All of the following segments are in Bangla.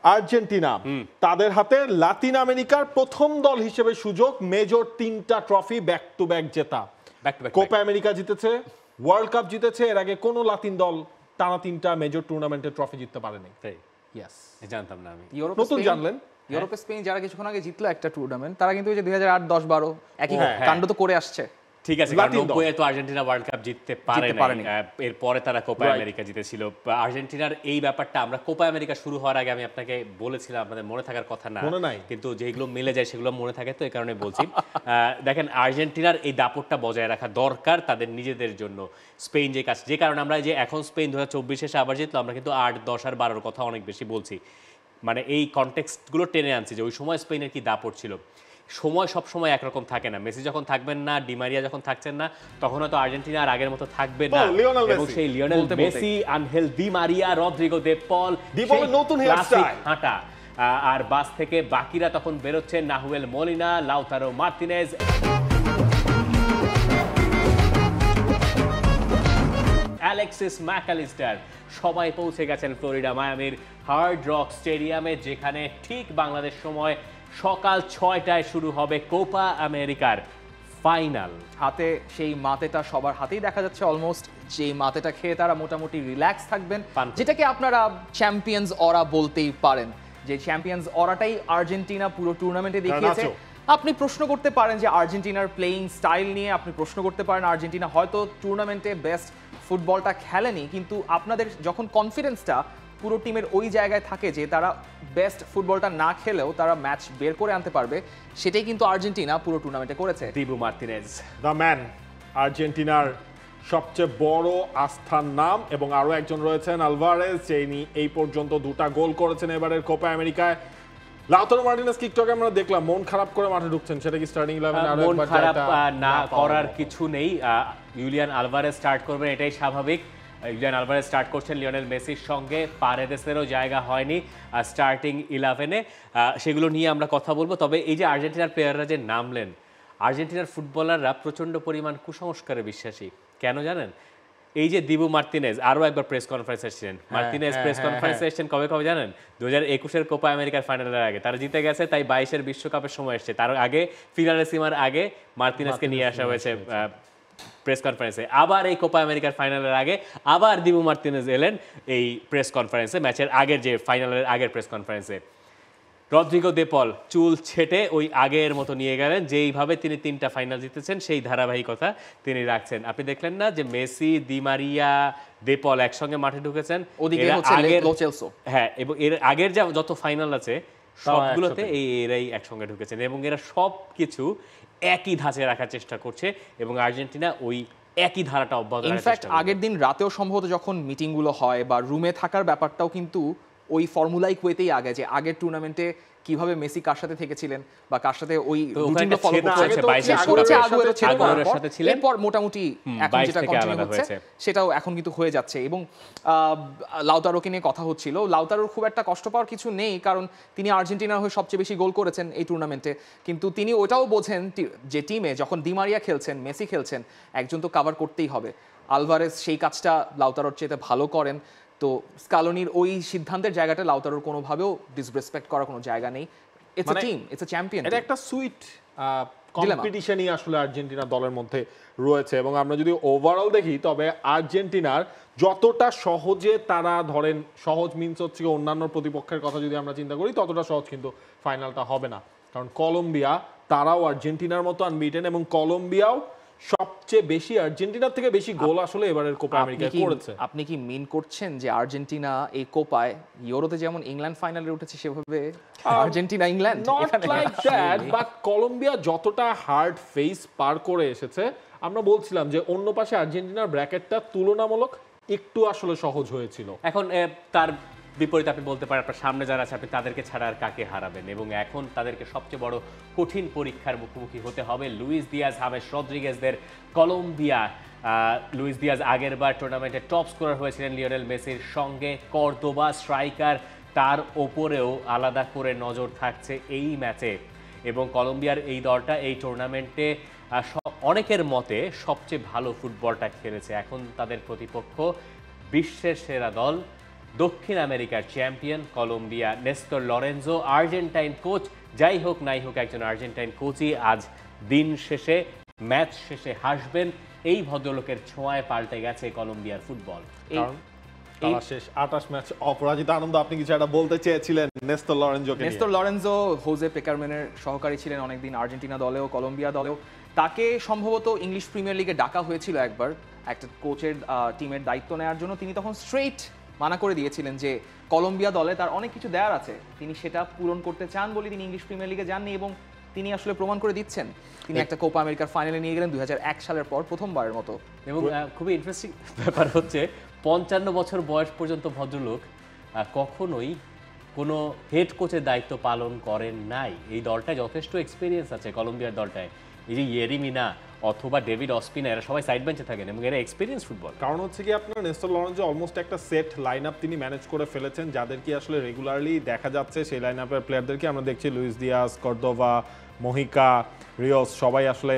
আর্জেন্টিনা তাদের হাতে লাতিন আমেরিকার প্রথম দল হিসেবে সুযোগ মেজর 3টা ট্রফি ব্যাক টু ব্যাক জেতা। কোপা আমেরিকা জিতেছে, ওয়ার্ল্ড কাপ জিতেছে, এর আগে কোনো লাতিন দল টানা 3টা মেজর টুর্নামেন্টের ট্রফি জিততে পারেনি। ইয়েস, জানতাম না আমি। নতুন জানলেন? ইউরোপে স্পেন যারা কিছুক্ষণ আগে জিতলো একটা টুর্নামেন্ট, তারা কিন্তু ওই যে 2008, 10, 12 একই কাণ্ড তো করে আসছে। ঠিক আছে, কারণ 90-এ তো আর্জেন্টিনা ওয়ার্ল্ড কাপ জিততে পারেনি, এরপরে তারা কোপা আমেরিকা জিতেছিল। আর্জেন্টিনার এই ব্যাপারটা আমরা কোপা আমেরিকা শুরু হওয়ার আগে আমি আপনাকে বলেছিলাম, আপনাদের মনে থাকার কথা না, কিন্তু যেগুলো মিলে যায় সেগুলো মনে থাকে, তো এই কারণে বলছি। দেখেন, আর্জেন্টিনার এই দাপটটা বজায় রাখা দরকার তাদের নিজেদের জন্য। স্পেন যে কারণে আমরা যে এখন স্পেন 2024 এসে আবার জিতলো, আমরা কিন্তু 8, 10 আর 12-র কথা অনেক বেশি বলছি, মানে এই কনটেক্সটগুলো টেনে আনছি যে ওই সময় স্পেনের কি দাপট ছিল। সময় সব সময় একরকম থাকে না। মেসি যখন থাকবেন না, ডিমারিয়া যখন থাকছেন না, তখন হয়তো আর্জেন্টিনা আর আগের মতো থাকবে না, এবং সেই Lionel Messi, Angel Di Maria, Rodrigo De Paul, নতুন হেয়ারস্টাইল হাঁটা, আর বাস থেকে বাকিরা তখন বেরোচ্ছেন, Nahuel Molina, Lautaro Martinez, Alexis MacAllister, সবাই পৌঁছে গেছেন ফ্লোরিডা মায়ামির হার্ড রক স্টেডিয়ামে, যেখানে ঠিক বাংলাদেশ সময় সকাল 6টায় শুরু হবে কোপা আমেরিকার ফাইনাল। হাতে সেই মাতেটা সবার হাতেই দেখা যাচ্ছে অলমোস্ট, যে মাতেটা খেয়ে তারা মোটামুটি রিল্যাক্স থাকবেন, যেটাকে আপনারা চ্যাম্পিয়ন্স অরা বলতেই পারেন। যে চ্যাম্পিয়ন্স অরাটাই আর্জেন্টিনা পুরো টুর্নামেন্টে দেখিয়েছে। আপনি প্রশ্ন করতে পারেন যে আর্জেন্টিনার প্লেইং স্টাইল নিয়ে, আপনি প্রশ্ন করতে পারেন আর্জেন্টিনা হয়তো টুর্নামেন্টে বেস্ট ফুটবলটা খেলেনি, কিন্তু আপনাদের যখন কনফিডেন্সটা পুরো টিমের ওই জায়গায় থাকে যে তারা বেস্ট ফুটবলটা না খেলেও তারা ম্যাচ বের করে আনতে পারবে, সেটাই কিন্তু আর্জেন্টিনা পুরো টুর্নামেন্টে করেছে। দিবু মার্তিনেজ দ্য ম্যান, আর্জেন্টিনার সবচেয়ে বড় আস্থার নাম, এবং আরো একজন রয়েছেন আলভারেজ, যিনি এই পর্যন্ত 2টা গোল করেছেন এবারের কোপা আমেরিকায়। লাউতারো মার্টিনেজ টিকটকে আমরা দেখলাম মন খারাপ করে মাঠে ঢুকছেন, সেটা কি স্টার্টিং 11 আরো একবার খারাপ না করার কিছু নেই। ইউলিয়ান আলভারেজ স্টার্ট করবেন, এটাই স্বাভাবিক। ইউলিয়ান আলভারেজ স্টার্ট করছেন লিওনেল মেসির সঙ্গে, পারেদেসেরও জায়গা হয়নি স্টার্টিং 11-এ, সেগুলো নিয়ে আমরা কথা বলবো। তবে এই যে আর্জেন্টিনার প্লেয়াররা যে নামলেন, আর্জেন্টিনার ফুটবলাররা প্রচণ্ড পরিমাণ কুসংস্কারে বিশ্বাসী। কেন জানেন? এই যে দিবু মার্তিনেজ আরও একবার প্রেস কনফারেন্সে এসেছিলেন, মার্তিনেজ প্রেস কনফারেন্সে এসেছেন কবে জানেন? 2021-এর কোপা আমেরিকার ফাইনালের আগে। তারা জিতে গেছে, তাই 22-এর বিশ্বকাপের সময় এসছে, তার আগে ফিনালেসিমার আগে মার্তিনেজকে নিয়ে আসা হয়েছে প্রেস কনফারেন্সে। আবার এই কোপা আমেরিকার ফাইনালের আগে আবার দিবু মার্তিনেজ এলেন এই প্রেস কনফারেন্সে, ম্যাচের আগের যে ফাইনালের আগের প্রেস কনফারেন্সে। রদ্রিগো দে পল চুল ছেটে ওই আগের মতো নিয়ে গেলেন, যেইভাবে তিনি 3টা ফাইনাল জিতেছেন সেই ধারাবাহিকতা তিনি রাখছেন। আপনি দেখলেন না যে মেসি, দি মারিয়া, দে পল একসঙ্গে মাঠে ঢুকেছেন, ওদিকে হচ্ছে লো চেলসো, হ্যাঁ, এবং এর আগের যত ফাইনাল আছে সবগুলোতে এরাই একসঙ্গে ঢুকেছেন, এবং এরা সব কিছু একই ধাঁচে রাখার চেষ্টা করছে, এবং আর্জেন্টিনা ওই একই ধারাটা অব্যাহত রাখার চেষ্টা করছে। ইনফ্যাক্ট আগের দিন রাতেও সম্ভবত যখন মিটিংগুলো হয় বা রুমে থাকার ব্যাপারটাও কিন্তু ওই ফর্মুলাইক ওয়েতেই আগে, যে আগের টুর্নামেন্টে কিভাবে মেসি কার সাথে থেকেছিলেন বা কার সাথে ওই রুটিনটা ফলো করছে, এরপর মোটামুটি এখন যেটা কন্টিনিউ হচ্ছে সেটাও এখন কিন্তু হয়ে যাচ্ছে। এবং লাউতারোকে নিয়ে কথা হচ্ছিল, লাউতারোর খুব একটা কষ্ট পাওয়ার কিছু নেই, কারণ তিনি আর্জেন্টিনার হয়ে সবচেয়ে বেশি গোল করেছেন এই টুর্নামেন্টে, কিন্তু তিনি ওটাও বোঝেন যে টিমে যখন দি মারিয়া খেলছেন, মেসি খেলছেন, একজন তো কভার করতেই হবে। আলভারেজ সেই কাজটা লাউতারোর চেয়ে ভালো করেন, তো স্কালোনির ওই সিদ্ধান্তের জায়গাটা লাউতারোর কোনোভাবেও ডিসরেসপেক্ট করার কোনো জায়গা নেই। It's a team, it's a champion. এটা একটা সুইট কম্পিটিশনই আসলে আর্জেন্টিনা দলের মধ্যে রয়েছে, এবং আমরা যদি ওভারঅল দেখি তবে আর্জেন্টিনার যতটা সহজে তারা ধরেন, সহজ মিন্স হচ্ছে অন্যান্য প্রতিপক্ষের কথা যদি আমরা চিন্তা করি, ততটা সহজ কিন্তু ফাইনালটা হবে না, কারণ কলম্বিয়া তারাও আর্জেন্টিনার মতো আনবিটেন, এবং কলম্বিয়াও সবচেয়ে বেশি আর্জেন্টিনার থেকে বেশি গোল আসলে এবারের কোপা আমেরিকায় করেছে। আপনি কি মিন করছেন যে আর্জেন্টিনা এই কোপায় ইউরোতে যেমন ইংল্যান্ড ফাইনালে উঠেছে সেভাবে Argentina England not like that, but Colombia যতটা হার্ড ফেস পার করে এসেছে, আমরা বলছিলাম যে অন্য পাশে আর্জেন্টিনার ব্র্যাকেটটা তুলনামূলক একটু আসলে সহজ হয়েছিল। এখন তার বিপরীতে আপনি বলতে পারেন আপনার সামনে যারা আছে আপনি তাদেরকে ছাড়া আর কাকে হারাবেন, এবং এখন তাদেরকে সবচেয়ে বড় কঠিন পরীক্ষার মুখোমুখি হতে হবে লুইস দিয়াজ, হামেস রদ্রিগেজদের কলম্বিয়া। লুইস দিয়াজ আগের বার টুর্নামেন্টে টপ স্কোরার হয়েছিলেন লিওনেল মেসির সঙ্গে, কর্দোবা স্ট্রাইকার, তার ওপরেও আলাদা করে নজর থাকছে এই ম্যাচে, এবং কলম্বিয়ার এই দলটা এই টুর্নামেন্টে অনেকের মতে সবচেয়ে ভালো ফুটবলটা খেলেছে। এখন তাদের প্রতিপক্ষ বিশ্বের সেরা দল দক্ষিণ আমেরিকার চ্যাম্পিয়ন কলম্বিয়া নেস্তর লরেনজো, আর্জেন্টাইন কোচ। যাই হোক নাই হোক একজন আর্জেন্টাইন কোচই আজ দিন শেষে ম্যাচ শেষে হাসবেন। এই ভদ্রলোকের ছোঁয়ায় পাল্টে গেছে কলম্বিয়ার ফুটবল। তারা শেষ 28 ম্যাচ অপরাজিত। আনন্দ, আপনি কিছু একটা বলতে চেয়েছিলেন নেস্তর লরেনজোকে নিয়ে। নেস্তর লরেনজো হোজে পেকারম্যানের সহকারী ছিলেন অনেকদিন আর্জেন্টিনা দলেও কলম্বিয়া দলেও। তাকে সম্ভবত ইংলিশ প্রিমিয়ার লিগে ডাকা হয়েছিল একবার একটা কোচের টিমের দায়িত্ব নেওয়ার জন্য। তিনি তখন স্ট্রেইট মানা করে দিয়েছিলেন যে কলম্বিয়া দলে তার অনেক কিছু দেওয়ার আছে, তিনি সেটা পূরণ করতে চান বলে তিনি ইংলিশ প্রিমিয়ার লিগে যাননি, এবং তিনি আসলে প্রমাণ করে দিচ্ছেন। তিনি একটা কোপা আমেরিকার ফাইনালে নিয়ে গেলেন 2001 সালের পর প্রথমবারের মতো। এবং খুবই ইন্টারেস্টিং ব্যাপার হচ্ছে 55 বছর বয়স পর্যন্ত ভদ্রলোক কখনোই কোনো হেড কোচের দায়িত্ব পালন করেন নাই। এই দলটায় যথেষ্ট এক্সপিরিয়েন্স আছে কলম্বিয়ার দলটায়। এই যে ইয়েরি মিনা অথবা ডেভিড অসপিনা এরা সবাই সাইড বেঞ্চে থাকেন এবং এরা এক্সপিরিয়েন্স ফুটবল। কারণ হচ্ছে কি আপনার নেস্তর লরেনজো অলমোস্ট একটা সেট লাইন আপ তিনি ম্যানেজ করে ফেলেছেন, যাদেরকে আসলে রেগুলারলি দেখা যাচ্ছে। সেই লাইন আপের প্লেয়ারদেরকে আমরা দেখছি লুইস দিয়াস, কর্দোভা, মোহিকা, রিওস, সবাই আসলে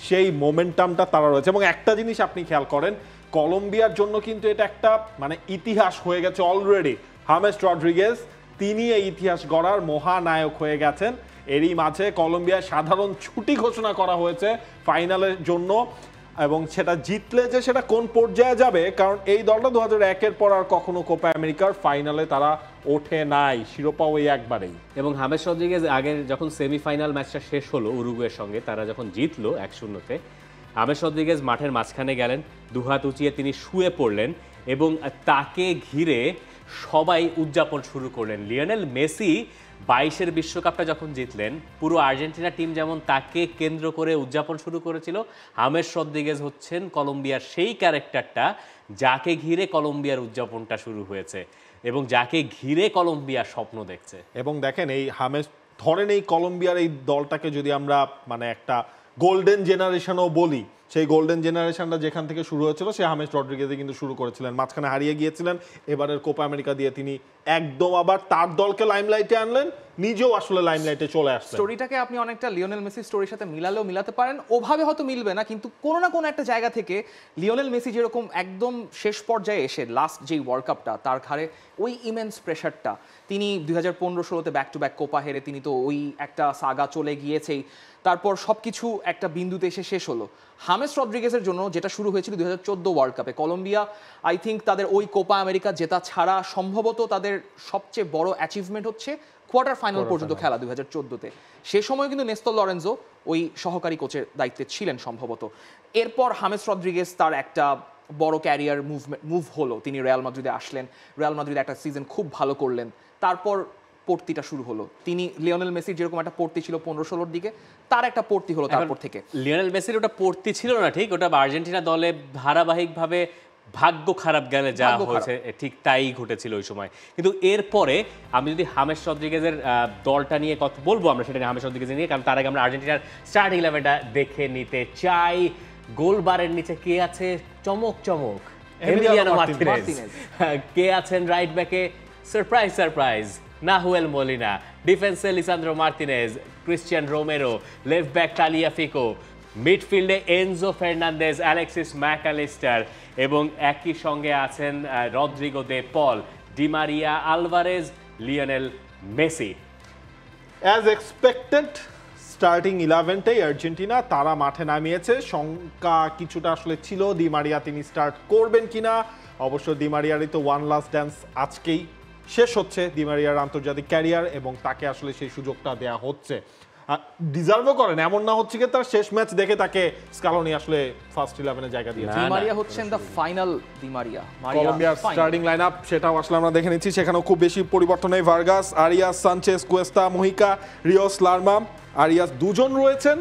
সেই মোমেন্টামটা তারা রয়েছে। এবং একটা জিনিস আপনি খেয়াল করেন, কলম্বিয়ার জন্য কিন্তু এটা একটা মানে ইতিহাস হয়ে গেছে অলরেডি। হামেস রড্রিগেজ তিনি এই ইতিহাস গড়ার মহানায়ক হয়ে গেছেন। এরই মাঝে কলম্বিয়ায় সাধারণ ছুটি ঘোষণা করা হয়েছে ফাইনালের জন্য, এবং সেটা জিতলে যে সেটা কোন পর্যায়ে যাবে, কারণ এই দলটা 2001-এর পর আর কখনো কোপা আমেরিকার ফাইনালে তারা ওঠে নাই, শিরোপা ওই একবারেই। এবং হামেস রদ্রিগেজ আগের যখন সেমিফাইনাল ম্যাচটা শেষ হলো উরুগুয়ের সঙ্গে, তারা যখন জিতলো 1-0-তে, হামেস রদ্রিগেজ মাঠের মাঝখানে গেলেন, দুহাত উঁচিয়ে তিনি শুয়ে পড়লেন এবং তাকে ঘিরে সবাই উদযাপন শুরু করলেন। লিওনেল মেসি 22-এর বিশ্বকাপটা যখন জিতলেন, পুরো আর্জেন্টিনা টিম যেমন তাকে কেন্দ্র করে উদযাপন শুরু করেছিল, হামেস রদ্রিগেজ হচ্ছেন কলম্বিয়ার সেই ক্যারেক্টারটা যাকে ঘিরে কলম্বিয়ার উদযাপনটা শুরু হয়েছে এবং যাকে ঘিরে কলম্বিয়া স্বপ্ন দেখছে। এবং দেখেন এই হামেস, ধরেন এই কলম্বিয়ার এই দলটাকে যদি আমরা মানে একটা গোল্ডেন জেনারেশনও বলি, সেই গোল্ডেন জেনারেশনটা যেখান থেকে শুরু হয়েছিল সে হামেস রড্রিগেজে কিন্তু শুরু করেছিলেন। মাঝখানে হারিয়ে গিয়েছিলেন, এবারের কোপা আমেরিকা দিয়ে তিনি একদম আবার তার দলকে লাইমলাইটে আনলেন, নিজেও আসলে লাইমলাইটে চলে আসছেন। স্টোরিটাকে আপনি অনেকটা লিওনেল মেসির স্টোরির সাথে মিলালেও মিলাতে পারেন, ওভাবে হয়তো মিলবে না, কিন্তু কোনো না কোনো একটা জায়গা থেকে লিওনেল মেসি যেরকম একদম শেষ পর্যায়ে এসে লাস্ট যেই ওয়ার্ল্ড কাপটা, তার ঘাড়ে ওই ইমেন্স প্রেশারটা, তিনি 2015-16-তে ব্যাক টু ব্যাক কোপা হেরে তিনি তো ওই একটা সাগা চলে গিয়েছেই, তারপর সব কিছু একটা বিন্দুতে এসে শেষ হলো। হামেস রড্রিগেজের জন্য যেটা শুরু হয়েছিল 2014 ওয়ার্ল্ড কাপে, কলম্বিয়া আই থিঙ্ক তাদের ওই কোপা আমেরিকা জেতা ছাড়া সম্ভবত তাদের সবচেয়ে বড় অ্যাচিভমেন্ট হচ্ছে কোয়ার্টার ফাইনাল পর্যন্ত খেলা 2014-তে। সে সময় কিন্তু নেস্তর লরেনজো ওই সহকারী কোচের দায়িত্বে ছিলেন সম্ভবত। এরপর হামেস রড্রিগেজ তার একটা বড় ক্যারিয়ার মুভ হলো, তিনি রিয়াল মাদ্রিদে আসলেন, রিয়াল মাদ্রিদে একটা সিজন খুব ভালো করলেন, তারপর পড়তিটা শুরু হলো। তিনি লিওনেল মেসির যেরকম একটা পড়তি ছিল 15-16-র দিকে, তার একটা পড়তি হলো তারপর থেকে। লিওনেল মেসির ওটা পড়তি ছিল না ঠিক, ওটা আর্জেন্টিনা দলে ধারাবাহিকভাবে ভাগ্য খারাপ গেলে যা হয়েছে ঠিক তাই ঘটেছিল ওই সময়। কিন্তু এরপরে আমি যদি হামেস রদ্রিগেজের দলটা নিয়ে কথা বলবো, আমরা সেটা হামেস রদ্রিগেজ নিয়ে, কারণ তার আগে আমরা আর্জেন্টিনার স্টার্টিং ইলেভেনটা দেখে নিতে চাই। গোলবারের নিচে কে আছে চমক চমক, এমিলিয়ানো মার্টিনেজ। কে আছেন right back, surprise surprise, Nahuel Molina. ডিফেন্সে Lisandro Martinez, Cristian Romero. Left back Tagliafico. মিডফিল্ডে এনজো ফার্নান্দেজ, অ্যালেক্সিস ম্যাকঅ্যালিস্টার এবং একই সঙ্গে আছেন Rodrigo De Paul, Di Maria, Alvarez, Lionel Messi. As expected starting 11টাই আর্জেন্টিনা তারা মাঠে নামিয়েছে। শঙ্কা কিছুটা আসলে ছিল ডি মারিয়া তিনি স্টার্ট করবেন কিনা। অবশ্য ডি মারিয়ারই তো ওয়ান লাস্ট ড্যান্স আজকেই শেষ হচ্ছে, ডি মারিয়ার আন্তর্জাতিক ক্যারিয়ার, এবং তাকে আসলে সেই সুযোগটা দেয়া হচ্ছে। ডিজার্ভও করেন, এমন না হচ্ছে কি তার শেষ ম্যাচ দেখে তাকে স্কালোনি আসলে ফার্স্ট 11-এ জায়গা দিয়েছে। ডি মারিয়া হচ্ছেন দ্য ফাইনাল ডি মারিয়া। কলম্বিয়ার স্টার্টিং লাইনআপ সেটাও আসলে আমরা দেখে নিচ্ছি, সেখানেও খুব বেশি পরিবর্তন নেই। Vargas, Arias, Sanchez, Cuesta, Mojica, Rios, Lerma. Arias দুজন রয়েছেন,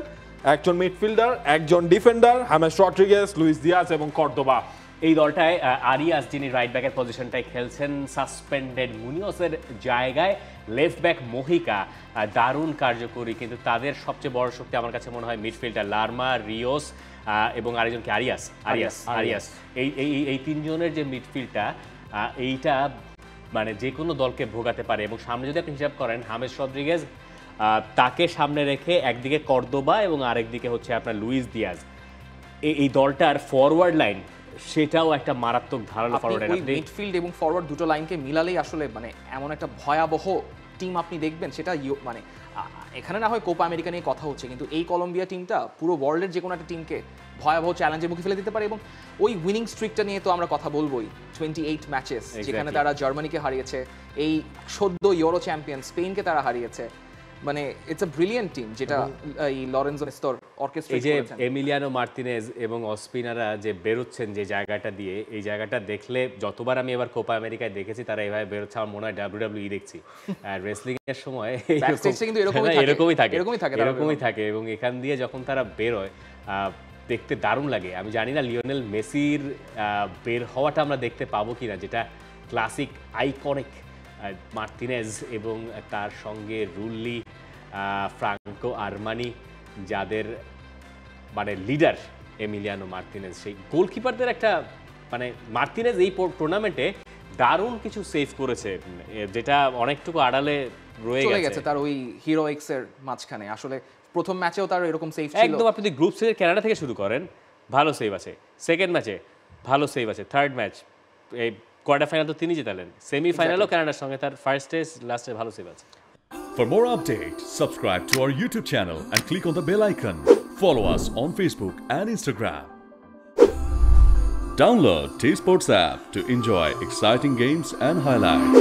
একজন মিডফিল্ডার, একজন defender, James Rodriguez, Luis Diaz এবং কর্দোবা। এই দলটায় আরিয়াস যিনি রাইট ব্যাকের পজিশনটায় খেলছেন সাসপেন্ডেড মুনিয়সের জায়গায়, লেফট ব্যাক মোহিকা দারুণ কার্যকরী, কিন্তু তাদের সবচেয়ে বড় শক্তি আমার কাছে মনে হয় মিডফিল্ডার লার্মা, রিওস এবং আরেকজনকে আরিয়াস। এই তিনজনের যে মিডফিল্ডটা, এইটা মানে যে কোনো দলকে ভোগাতে পারে। এবং সামনে যদি আপনি হিসাব করেন হামেস রদ্রিগেজ, তাকে সামনে রেখে একদিকে কর্দোবা এবং আরেকদিকে হচ্ছে আপনার লুইস দিয়াজ। এই দলটার ফরওয়ার্ড লাইন সেটাও একটা মারাত্মক ধারালো ফরওয়ার্ড। ওই মিডফিল্ড এবং ফরওয়ার্ড দুটো লাইনকে মিলালেই আসলে মানে এমন একটা ভয়াবহ টিম আপনি দেখবেন, সেটা মানে এখানে না হয় কোপা আমেরিকা নিয়ে কথা হচ্ছে, কিন্তু এই কলম্বিয়া টিমটা পুরো ওয়ার্ল্ডের যে কোনো একটা টিমকে ভয়াবহ চ্যালেঞ্জের মুখে ফেলে দিতে পারে। এবং ওই উইনিং স্ট্রিকটা নিয়ে তো আমরা কথা বলবোই, 28 ম্যাচেস যেখানে তারা জার্মানিকে হারিয়েছে, এই সদ্য ইউরো চ্যাম্পিয়ন স্পেনকে তারা হারিয়েছে। মানে ইটস আ ব্রিলিয়েন্ট টিম যেটা এই লরেন্জো নেস্টর অর্কেস্ট্রেট করেছেন। এই যে এমিলিয়ানো মার্তিনেজ এবং অসপিনারা যে বেরোচ্ছেন যে জায়গাটা দিয়ে, এই জায়গাটা দেখলে যতবার আমি এবার কোপা আমেরিকায় দেখেছি তারা এইভাবে বেরোচ্ছে, আমার মনে হয় WWE দেখছি। আর রেসলিং এর সময় এরকমই থাকে এবং এখান দিয়ে যখন তারা বেরোয় দেখতে দারুণ লাগে। আমি জানি না লিওনেল মেসির বের হওয়াটা আমরা দেখতে পাবো কিনা, যেটা ক্লাসিক আইকনিক মার্তিনেজ এবং তার সঙ্গে রুল্লি, ফ্রাঙ্কো আরমানি, যাদের মানে লিডার এমিলিয়ানো মার্তিনেজ, সেই গোলকিপারদের একটা মানে মার্তিনেজ এই টুর্নামেন্টে দারুণ কিছু সেভ করেছে, যেটা অনেকটুকু আড়ালে রয়ে গেছে তার ওই হিরোইক্স এর মাঝখানে। আসলে প্রথম ম্যাচেও তার এরকম সেভ ছিল একদম। আপনি গ্রুপ স্টেজের কানাডা থেকে শুরু করেন, ভালো সেভ আছে, সেকেন্ড ম্যাচে ভালো সেভ আছে, থার্ড ম্যাচ এই কোয়ার্টার ফাইনাল তো তিনি জেতালেন, সেমিফাইনালও কানাডার সঙ্গে তার ফার্স্ট টেস্ট লাস্টে ভালো সেভ আছে। For more updates, subscribe to our YouTube channel and click on the bell icon. Follow us on Facebook and Instagram. Download T-Sports app to enjoy exciting games and highlights.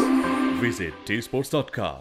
Visit tsports.com.